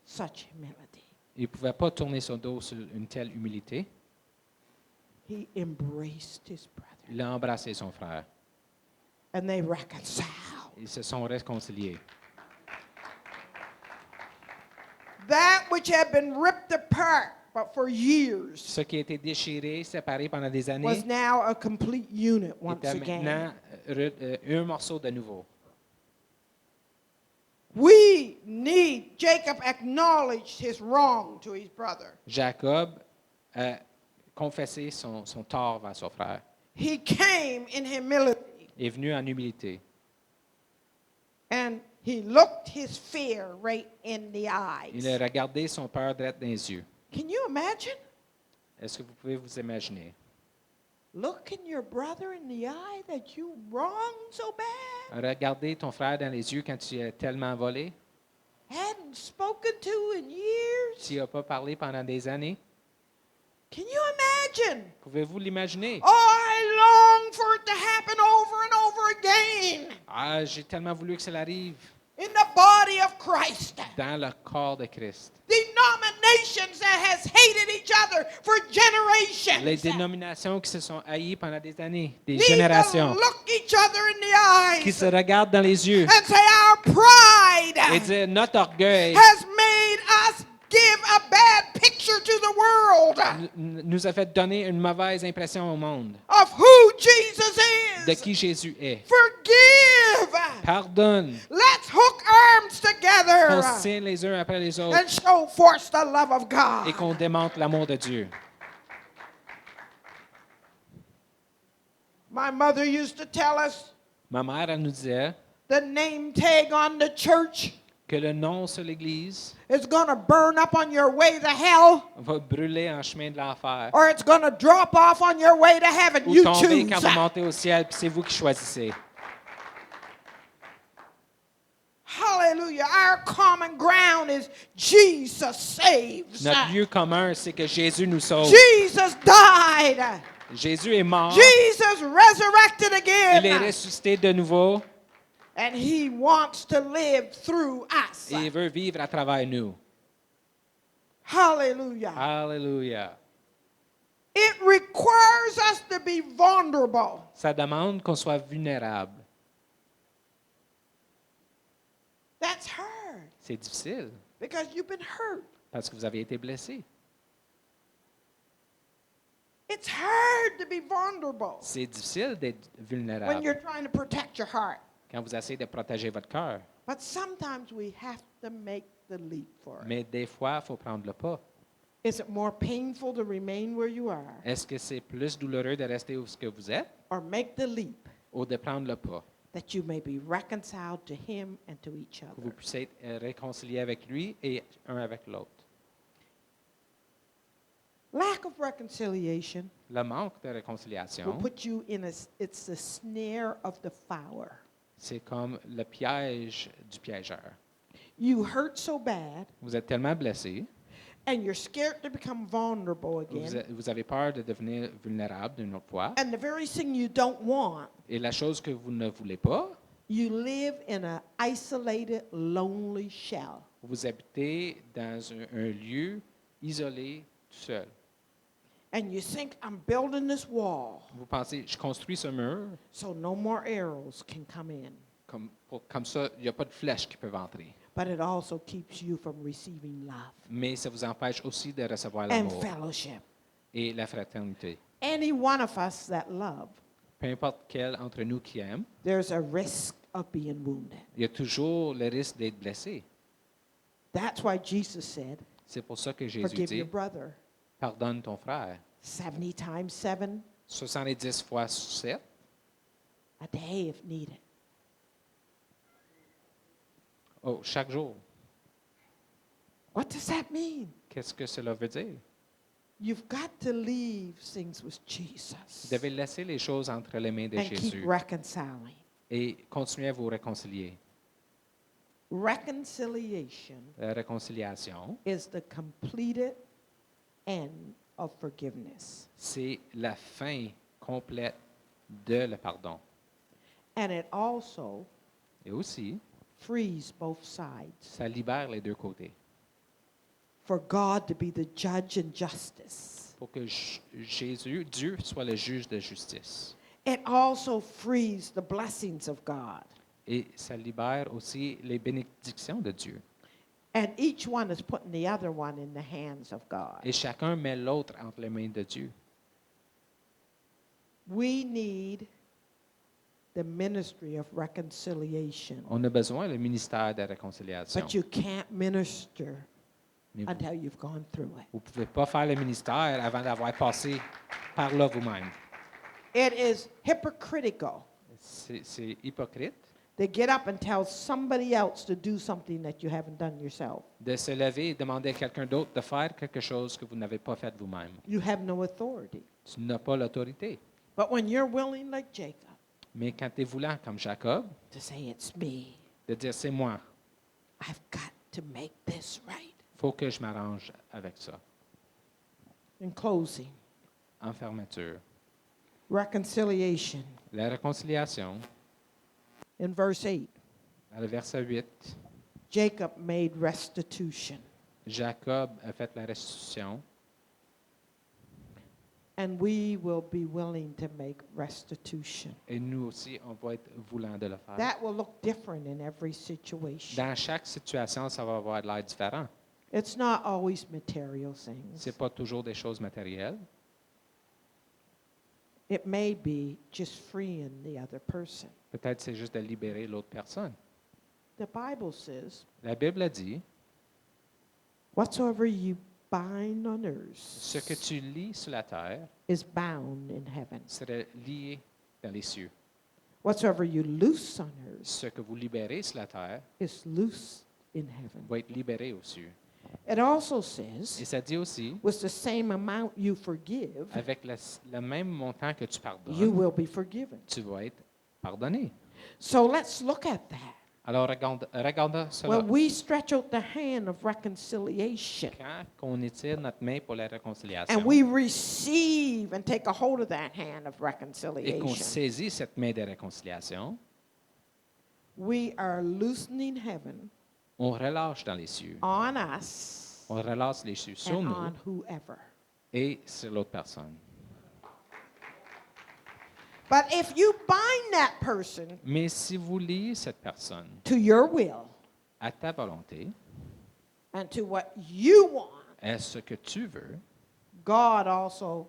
such humility. Il ne pouvait pas tourner son dos sur une telle humilité. He embraced his brother. Il a embrassé son frère. And they reconciled. Ils se sont réconciliés. That which had been ripped apart, but for years, Ce qui a été déchiré, séparé pendant des was années, now a complete unit once était again. maintenant un morceau de nouveau. We need, Jacob acknowledged his wrong to his brother. Jacob a confessé son tort vers son frère. He came in humility Il est venu en humilité. and he looked his fear right in the eyes. Il a regardé son peur droit dans les yeux. Can you imagine? Est-ce que vous pouvez vous imaginer? Looking your brother in the eye that you wronged so bad, Regarder ton frère dans les yeux quand tu as tellement volé, hadn't spoken to in years. tu n'as pas parlé pendant des années. Can you imagine? Pouvez-vous l'imaginer? Oh, I long for it to happen over and over again Ah, j'ai tellement voulu que cela arrive in the body of Christ. dans le corps de Christ. Denominations that has hated each other for generations Les dénominations qui se sont haïes pendant des années, des need to générations, look each other in qui the se eyes regardent dans les yeux and say our pride et dire notre orgueil has made us give a bad picture to the world nous a fait donner une mauvaise impression au monde of who Jesus de is. qui Jésus est. Forgive. Pardonne. Let's hook arms Qu'on together se tienne les uns après les autres and show forth the love of God. et qu'on démontre l'amour de Dieu. My mother used to tell us Ma mère, elle nous disait the name tag on the church que le nom sur l'Église is going to burn up on your way to hell, va brûler en chemin de l'enfer or it's going to drop off on your way to heaven. ou You tomber choose. quand vous montez au ciel, puis c'est vous qui choisissez. Hallelujah. Our common ground is Jesus saves. Notre lieu commun, c'est que Jésus nous sauve. Jesus died. Jésus est mort, Jesus resurrected il est again. ressuscité de nouveau And he wants to live through us. et il veut vivre à travers nous. Hallelujah. Alléluia. It requires us to be vulnerable. Ça demande qu'on soit vulnérable. That's hard C'est difficile because you've been hurt. parce que vous avez été blessé. It's hard to be vulnerable C'est difficile d'être when vulnérable you're trying to protect your heart. quand vous essayez de protéger votre cœur. But sometimes we have to make the leap for it. Mais des fois, il faut prendre le pas. Is it more painful to remain where you are Est-ce que c'est plus douloureux de rester où ce que vous êtes or make the leap ou de prendre le pas that you may be reconciled to him and to each que vous other? puissiez être réconciliés avec lui et un avec l'autre? Lack of reconciliation Le manque de will réconciliation, put you in it's the snare of the fowler. c'est comme le piège du piégeur. You hurt so bad Vous êtes tellement blessé, and you're scared to become vulnerable again. vous avez peur de devenir vulnérable d'une autre fois, And the very thing you don't want, et la chose que vous ne voulez pas, you live in an isolated, lonely shell. vous habitez dans un lieu isolé, tout seul. And you think, I'm building this wall Vous pensez, je construis ce mur, so no more arrows can come in. comme ça, il n'y a pas de flèches qui peuvent entrer. But it also keeps you from receiving love Mais ça vous empêche aussi de recevoir and l'amour fellowship. et la fraternité. Any one of us that love, Peu importe quel entre nous qui aime, there's a risk of being wounded. il y a toujours le risque d'être blessé. That's why Jesus said, C'est pour ça que Jésus forgive your dit, brother pardonne ton frère. 70 times 7 70 fois 7, a day if needed. oh, chaque jour. What does that mean? Qu'est-ce que cela veut dire? You've got to leave things with Vous Jesus devez laisser les choses entre les mains de and keep Jésus reconciling. et continuer à vous réconcilier. Reconciliation La réconciliation, is the completed end of forgiveness. c'est la fin complète de le pardon. And it also Et aussi, frees both sides ça libère les deux côtés for God to be the judge in justice. pour que Jésus, Dieu, soit le juge de justice. It also frees the blessings of God. Et ça libère aussi les bénédictions de Dieu. And each one is putting the other one in the hands of God. Et chacun met l'autre entre les mains de Dieu. We need the ministry of reconciliation. On a besoin du ministère de réconciliation. But you can't minister Mais until you've gone through it. vous ne pouvez pas faire le ministère avant d'avoir passé par là vous-même. It is hypocritical C'est hypocrite They get up and tell somebody else to do something that you haven't done yourself. De se lever et demander à quelqu'un d'autre de faire quelque chose que vous n'avez pas fait vous-même. You have no authority. Tu n'as pas l'autorité. But when you're willing, like Jacob, Mais quand tu es voulant comme Jacob, to say, it's me, de dire c'est moi, I've got to make this right. il faut que je m'arrange avec ça. In closing, En fermeture. reconciliation. La réconciliation, In verse 8, à le verset 8, Jacob made restitution. Jacob a fait la restitution And we will be willing to make restitution. et nous aussi, on va être voulant de le faire. That will look different in every situation. Dans chaque situation, ça va avoir de l'air différent. It's not always material things. Ce n'est pas toujours des choses matérielles. It may be just freeing the other person. Peut-être c'est juste de libérer l'autre personne. The Bible says, La Bible a dit, whatsoever you bind on ce que earth tu lis sur la terre is bound in heaven. serait lié dans les cieux. Whatsoever you loose on earth Ce que vous libérez sur la terre is loose in heaven. va être libéré aux cieux. It also Et says, ça dit aussi, with the same amount you forgive, avec le même montant que tu you pardonnes, will be forgiven. tu vas être pardonné. So let's look at that. Alors, regardons cela. When we stretch out the hand of reconciliation Quand on étire notre main pour la réconciliation and we receive and take a hold of that hand of et qu'on reconciliation, saisit cette main de réconciliation, we are loosening heaven on relâche dans les cieux. on us On relâche les cieux sur and nous on whoever. et sur l'autre personne. But if you bind that person Mais si vous liez cette personne to your will à ta volonté, and to what you want, à ce que tu veux, God also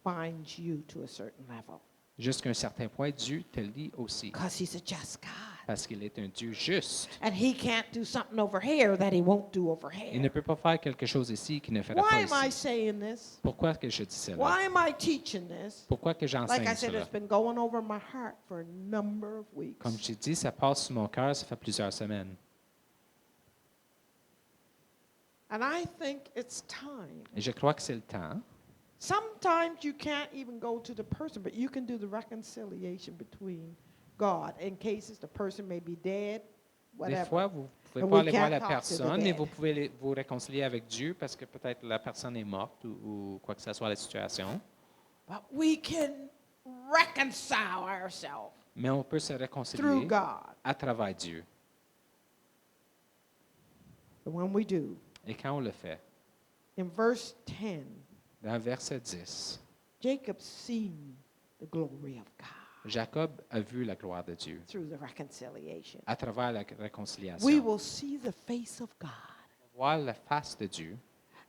binds you to a certain level jusqu'à un certain point, Dieu te lie aussi. because He's a just God. Parce qu'il est un Dieu juste. And He can't do something over here that He won't do over Il ne here. peut pas faire quelque chose ici qu'il ne fera Why pas am I ici. saying this? Pourquoi que je dis cela? Why am I teaching this? Pourquoi que Like j'enseigne I said, cela? it's been going over my heart for a number of weeks. Comme j'ai dit, ça passe sur mon cœur, ça fait plusieurs semaines. And I think it's time. Et je crois que c'est le temps. Sometimes you can't even go to the person, but you can do the reconciliation between God in cases the person may be dead, Des whatever. fois, vous ne pouvez And pas we aller voir can't la talk to the personne, mais dead. vous pouvez vous réconcilier avec Dieu parce que peut-être la personne est morte ou quoi que ce soit la situation. But we can reconcile ourselves Mais on peut se through réconcilier God. à travers Dieu. And when we do, Et quand on le fait, in verse 10, dans verset 10, Jacob seen the glory of God Jacob a vu la gloire de Dieu through the reconciliation. à travers la We réconciliation. will see the face of God, Voir la face de Dieu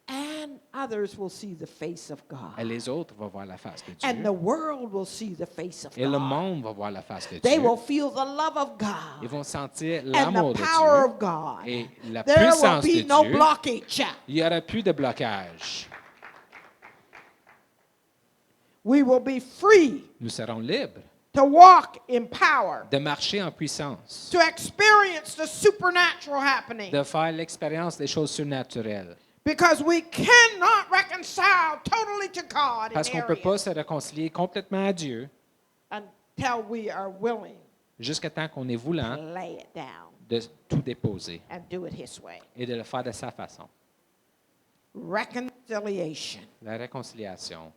and others will see the face of et God, les autres vont voir la face de and the Dieu. world will see the face of Et le God. monde va voir la face de They Dieu. will feel the love of Ils God vont sentir and l'amour the de power Dieu of God. et la There will puissance be de no Dieu. blockage. Il n'y aura plus de blocage. We will be free Nous serons libres to walk in power, de marcher en puissance, to experience the supernatural happening, de faire l'expérience des choses surnaturelles. because we cannot reconcile totally to God Parce in qu'on ne peut pas areas se réconcilier complètement à Dieu until we are willing jusqu'à temps qu'on est to voulant lay it down de tout déposer and do it His way. et de le faire de sa façon. Reconciliation. La réconciliation,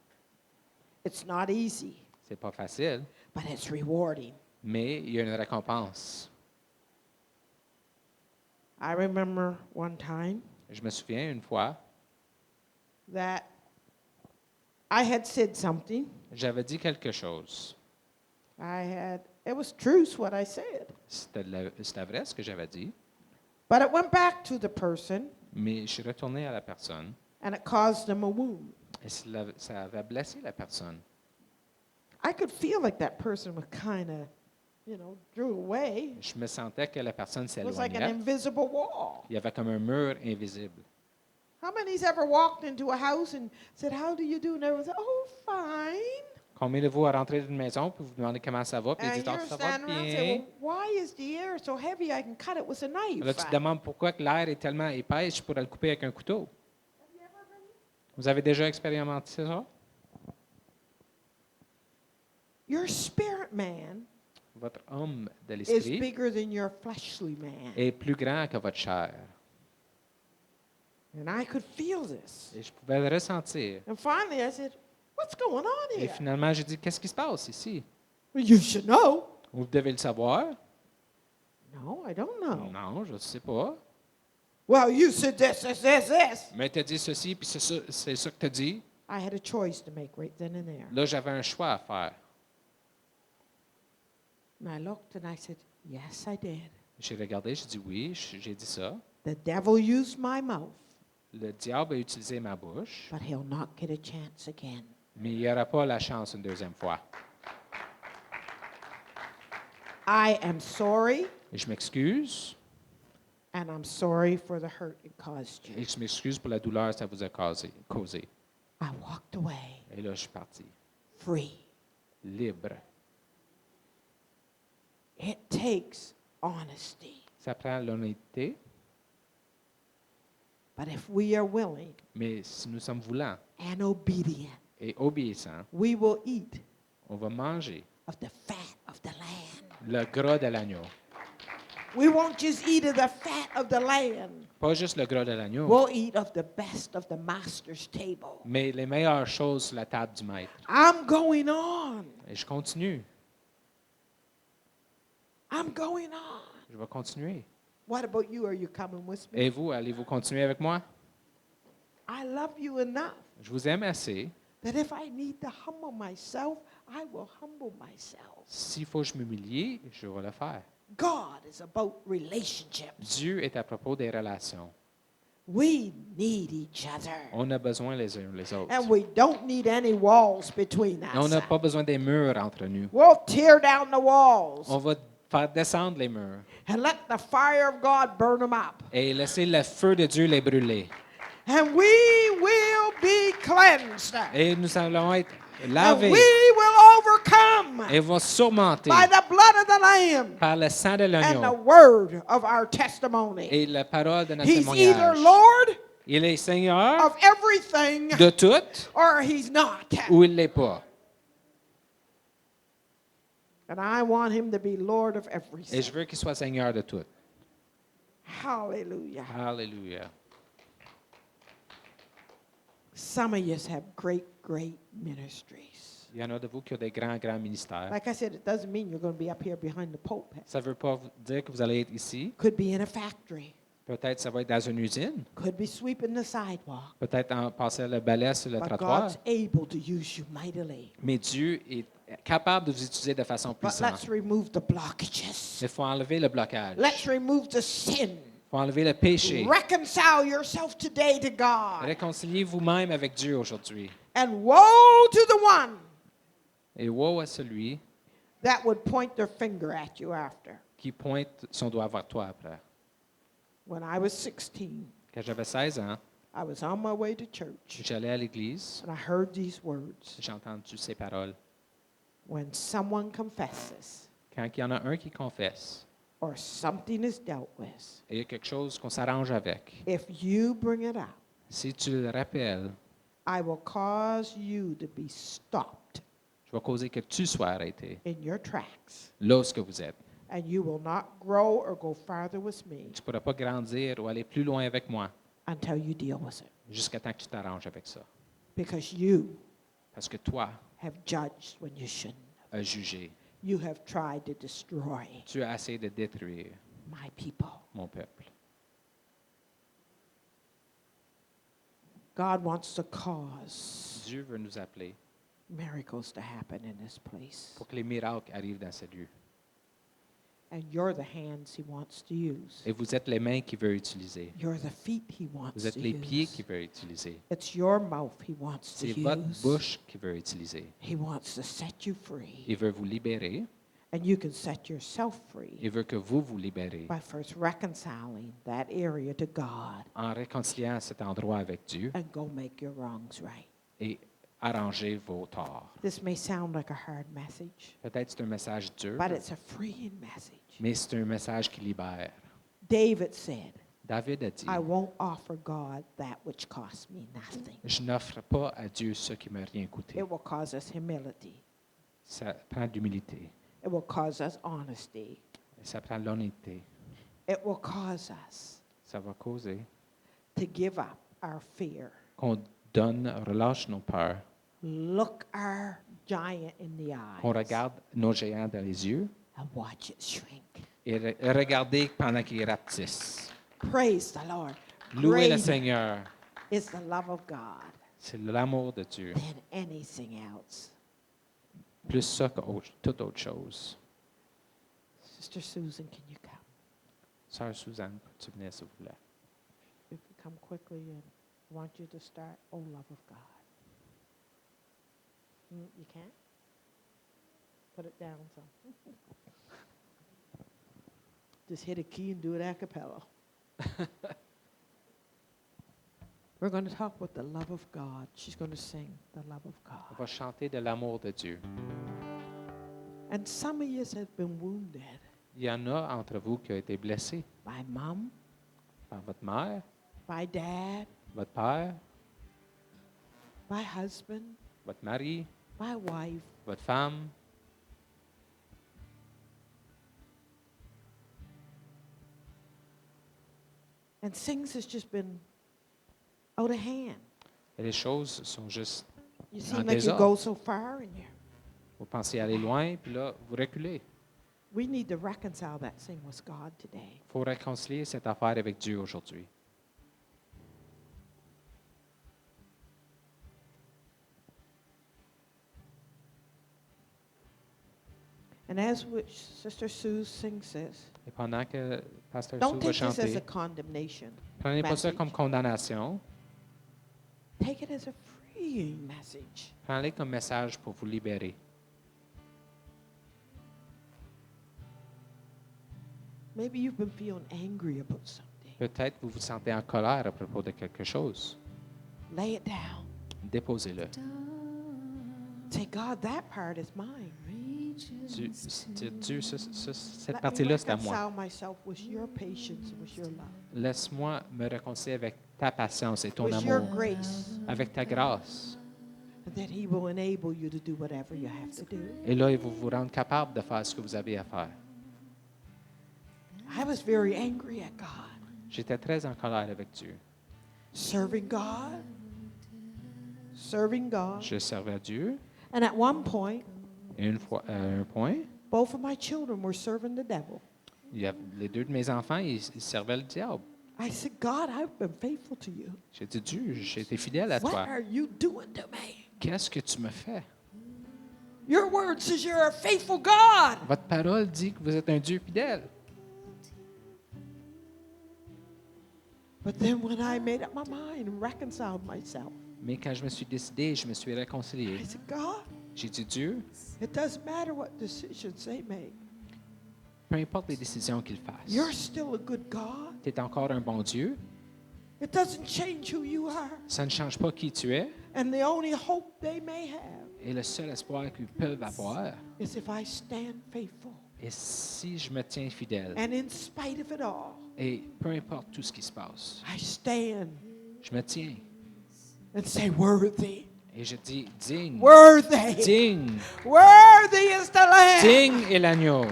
It's not easy, c'est pas facile, but it's rewarding. mais il y a une récompense. I remember one time Je me souviens une fois, that I had said something. j'avais dit quelque chose. It was truth what I said, C'était vrai ce que j'avais dit, but it went back to the person mais je suis retourné à la personne and it caused them a wound. et ça avait blessé la personne. I could feel like that person was kind of, drew away. Je me sentais que la personne It was like an s'éloignait. invisible wall. Il y avait comme un mur invisible. How many's ever walked into a house and said, "How do you do?" And everyone said, "Oh, fine." Combien de vous à rentrer d'une maison, puis vous demandez comment ça va, puis ils And disent, ah, you're ça va standing around and say, bien. well, why is the air so heavy I can cut it with a knife? Là, tu te demandes pourquoi que l'air est tellement épais, je pourrais le couper avec un couteau. Vous avez déjà expérimenté ça? Your spirit man Votre homme de is l'esprit bigger than your fleshly man. est plus grand que votre chair. And I could feel this. Et je pouvais le ressentir. And finally I said, what's going on Et here? finalement, j'ai dit, qu'est-ce qui se passe ici? Well, you should know. Vous devez le savoir. No, I don't know. Non, je ne sais pas. Well, you said this. Mais tu as dit ceci, puis c'est ça que tu as dit. I had a choice to make right then and there. Là, j'avais un choix à faire. And I looked and I said, yes, I did. J'ai regardé, j'ai dit oui, j'ai dit ça. The devil used my mouth, Le diable a utilisé ma bouche, but he'll not get a chance again. mais il n'y aura pas la chance une deuxième fois. I am sorry, Et je m'excuse, and I'm sorry for the hurt it caused you. et je m'excuse pour la douleur que ça vous a causé. I walked away Et là, je suis parti, free. libre. It takes honesty. Ça prend l'honnêteté, But if we are willing mais si nous sommes voulants and obedient, et obéissants, we will eat on va manger of the fat of the land. le gras de l'agneau. We won't just eat of the fat of the land. Pas juste le gras de l'agneau, We'll eat of the best of the master's table. mais les meilleures choses sur la table du maître. I'm going on. Et je continue. I'm going on. Je vais continuer. What about you? Are you coming with me? Et vous, allez-vous continuer avec moi? I love you enough Je vous aime assez. that if I need to humble myself, I will humble myself. S'il faut que je m'humilie, je vais le faire. God is about relationships. Dieu est à propos des relations. We need each other. On a besoin les uns les autres. And we don't need any walls between On us. n'a pas besoin des murs entre nous. We'll tear down the walls On va faire descendre les murs and let the fire of God burn them up. et laisser le feu de Dieu les brûler. And we will be cleansed. Et nous allons être And lavés we will overcome et vont surmonter by the blood of the Lamb par le sang de and the l'agneau word of our testimony. et la parole de notre He's either témoignage. Lord Il est Seigneur of everything de tout or he's not. ou il ne l'est pas. And I want him to be Lord of Et je everything. veux qu'il soit Seigneur de tout. Hallelujah. Alléluia. Some of you have great ministries. Il y en a de vous qui ont des grands ministères. Like I said, it doesn't mean you're going to be up here behind the pulpit. Ça ne veut pas dire que vous allez être ici. Could be in a factory. Peut-être ça va être dans une usine. Could be sweeping the sidewalk. Peut-être en passer le balai sur le But trottoir. God's able to use you mightily. Mais Dieu est capable de vous utiliser de façon But puissante. let's remove the blockages. Il faut enlever le blocage. Let's remove the sin. Il faut enlever le péché. Reconcile yourself today to God. Réconciliez vous-même avec Dieu aujourd'hui. And woe to the one Et woe à celui that would point their finger at you after. qui pointe son doigt vers toi après. When I was 16, Quand j'avais 16 ans, I was on my way to church j'allais à l'église. and I heard these words. J'ai entendu ces paroles. When someone confesses Quand il y en a un qui confesse or something is dealt with, et il y a quelque chose qu'on s'arrange avec, if you bring it up, si tu le rappelles, I will cause you to be stopped je vais causer que tu sois arrêté in your tracks, là où vous êtes. and you will not grow or go farther with me Tu ne pourras pas grandir ou aller plus loin avec moi until you deal with it. jusqu'à temps que tu t'arranges avec ça. Because you Parce que toi have judged when you shouldn't. as jugé. You have tried to destroy Tu as essayé de détruire my people. mon peuple. God wants to cause Dieu veut nous appeler miracles to happen in this place. pour que les miracles arrivent dans ce lieu. And you're the hands he wants to use. Et vous êtes les mains qu'il veut utiliser. You're the feet he wants Vous êtes to les pieds use. qu'il veut utiliser. It's your mouth he wants to C'est votre use. bouche qu'il veut utiliser. He wants to set you free. Il veut vous libérer. And you can set yourself free Il veut que vous vous libérez by first reconciling that area to God en réconciliant cet endroit avec Dieu and go make your wrongs right. et arranger vos torts. This may sound like a hard message, Peut-être c'est un message dur, but it's a freeing message. mais c'est un message qui libère. David said, David a dit, I won't offer God that which costs me nothing. je n'offre pas à Dieu ce qui ne m'a rien coûté. It will cause us humility. Ça prend de l'humilité, It will cause us honesty. ça prend de l'honnêteté. It will cause us Ça va causer to give up our fear. qu'on relâche nos peurs, Look our giant in the qu'on eyes regarde nos géants dans les yeux and watch it shrink. et regarder pendant qu'ils rapetissent. Praise the Lord. Louez le Greater Seigneur. is the love of God C'est l'amour de Dieu. than anything else. Plus ça que toute autre chose. Sister Susan, can you come? Sœur Suzanne, peux-tu venir s'il vous plaît? You can come quickly and I want you to start, oh love of God. You can't? Put it down some. Just hit a key and do it a cappella. We're going to talk with the love of God. She's going to sing the love of On God. va chanter de l'amour de Dieu. And some of you have been wounded Il y en a entre vous qui ont été blessés by mom, par votre mère, by dad, votre père, by husband, votre mari, by wife. votre femme. And things has just been out of hand. Et les choses sont juste, You En seem like you désordre. go so far and you. vous pensez aller loin, puis là, vous reculez. We need to reconcile that thing with God today. Il faut réconcilier cette affaire avec Dieu aujourd'hui. And as Sister Sue sings this, Et pendant que Pasteur don't Sue va take this as a chanter, condemnation. prenez pas ça message. comme condamnation, Take it as a freeing message. prenez-le comme message pour vous libérer. Maybe you've been feeling angry about something. Peut-être vous vous sentez en colère à propos de quelque chose. Lay it down. Déposez-le. Say, God, that part is mine. Dieu, cette Let me partie-là, c'est à moi. reconcile myself with your patience and with your love, Laisse-moi me réconcilier avec ta patience et ton with your amour, grace, avec ta grâce. and that He will enable you to do whatever you have to do. Et là, il va vous rendre capable de faire ce que vous avez à faire. I was very angry at God, J'étais très en colère avec Dieu. serving God, serving God. Je servais à Dieu. And at one point, Et une fois, à un point, both of my children were serving the devil. les deux de mes enfants, ils servaient le diable. I said, God, I've been faithful to you. J'ai dit, Dieu, j'ai été fidèle à What toi. are you doing to me? Qu'est-ce que tu me fais? Your word says you're a faithful God. Votre parole dit que vous êtes un Dieu fidèle. But then when I made up my mind and reconciled myself, Mais quand je me suis décidé, je me suis réconcilié. I said, God, J'ai dit, Dieu, it doesn't matter what decisions they make. peu importe les décisions qu'il fasse, You're still a good God. tu es encore un bon Dieu. It doesn't change who you are. Ça ne change pas qui tu es. And the only hope they may have Et le seul espoir qu'ils peuvent avoir is if I stand faithful. est si je me tiens fidèle. And in spite of it all, Et peu importe tout ce qui se passe, I stand je me tiens. and say, worthy, Et je dis, digne, worthy, digne, worthy is the Lamb. digne est l'agneau.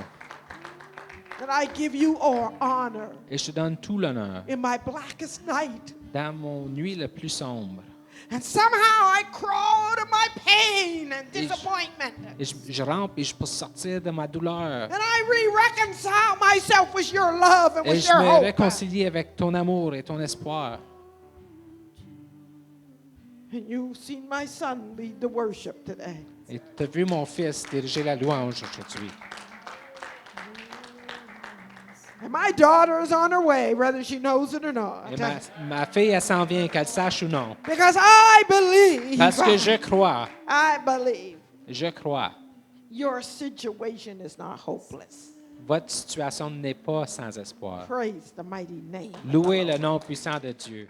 And I give you all honor Et je te donne tout l'honneur in my blackest night. dans mon nuit le plus sombre. And somehow I crawl out of my pain and disappointment. Et je rampe et je peux sortir de ma douleur. And I reconcile myself with your love and Et with je your me hope. réconcilie avec ton amour et ton espoir. And you've seen my son lead the worship today. Et tu as vu mon fils diriger la louange aujourd'hui. And my daughter is on her way, whether she knows it or not. Et ma fille, elle s'en vient, qu'elle sache ou non. Because I believe. Parce que je crois. I believe Je crois. your situation is not hopeless. Votre situation n'est pas sans espoir. Praise the mighty name. Louez le nom puissant de Dieu.